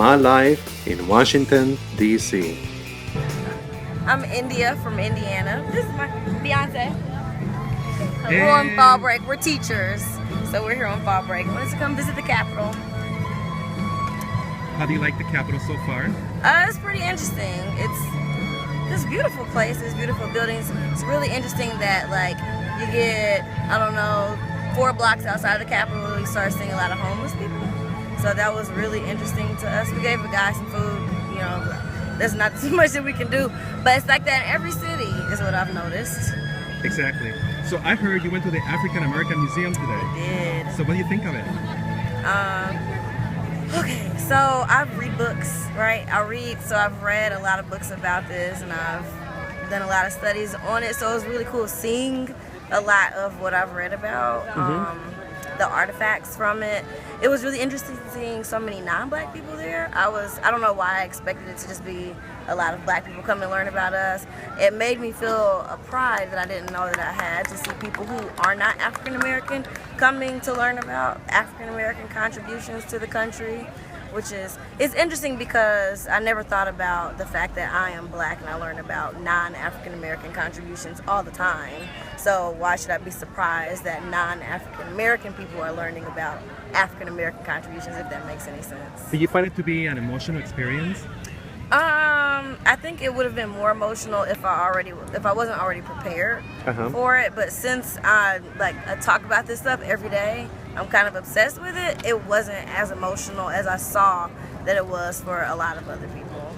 my life in Washington, D.C. I'm India from Indiana. This is my fiance. We're on fall break. We're teachers, so we're here on fall break. I wanted to come visit the Capitol. How do you like the Capitol so far? It's pretty interesting. It's beautiful places, beautiful buildings. It's really interesting that like you get, I don't know, 4 blocks outside of the Capitol, you start seeing a lot of homeless people. So that was really interesting to us. We gave the guy some food, you know, there's not too much that we can do, but it's like that in every city is what I've noticed. Exactly. So I heard you went to the African American Museum today. I did. So what do you think of it? Okay, so I read books, right? So I've read a lot of books about this and I've done a lot of studies on it. So it was really cool seeing a lot of what I've read about, the artifacts from it. It was really interesting seeing so many non-black people there. I don't know why I expected it to just be a lot of black people come and learn about us. It made me feel a pride that I didn't know that I had to see people who are not African American coming to learn about African American contributions to the country, it's interesting because I never thought about the fact that I am black and I learn about non-African American contributions all the time. So why should I be surprised that non-African American people are learning about African American contributions, if that makes any sense? Did you find it to be an emotional experience? I think it would have been more emotional if I wasn't already prepared for it. But since I talk about this stuff every day, I'm kind of obsessed with it. It wasn't as emotional as I saw that it was for a lot of other people.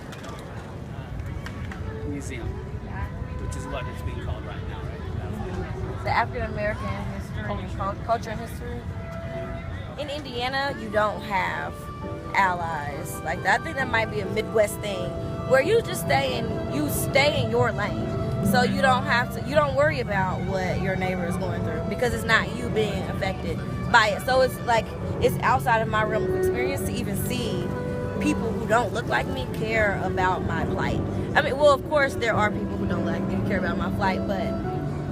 Museum, which is what it's being called right now, right? The African American history, culture and history. In Indiana, you don't have allies like that. I think that might be a Midwest thing where you just stay in your lane. So you don't worry about what your neighbor is going through because it's not you being affected by it. So it's outside of my realm of experience to even see people who don't look like me care about my plight. I mean, well, of course there are people who don't like me who care about my plight, but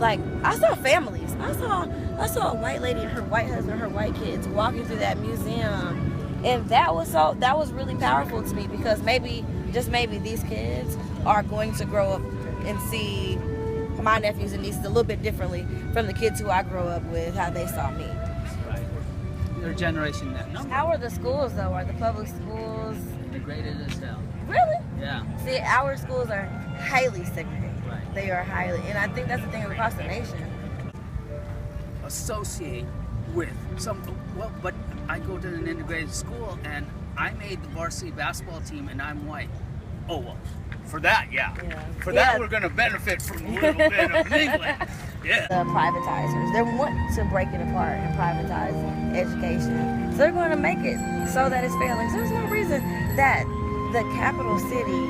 like I saw families. I saw a white lady and her white husband, her white kids walking through that museum. And that was really powerful to me because maybe these kids are going to grow up and see my nephews and nieces a little bit differently from the kids who I grew up with, how they saw me. Right. Your generation now. How are the schools though? Are the public schools Integrated as hell. really? Yeah. See, our schools are highly segregated. Right. They are highly, and I think that's the thing across the nation. Associate with but I go to an integrated school and I made the varsity basketball team and I'm white. Oh well, for that, yeah. For that, we're gonna benefit from a little bit of England. Yeah. The privatizers, they want to break it apart and privatize education. So they're going to make it so that it's failing. So there's no reason that the capital city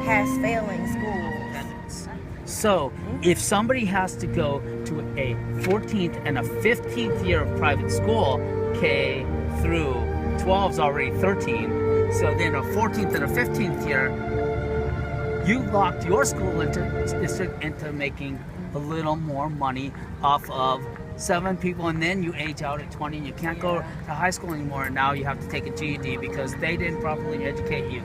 has failing schools. So if somebody has to go to a 14th and a 15th year of private school, K through 12 is already 13, so then a 14th and a 15th year, you locked your school district into making a little more money off of 7 people, and then you age out at 20 and you can't go to high school anymore, and now you have to take a GED because they didn't properly educate you.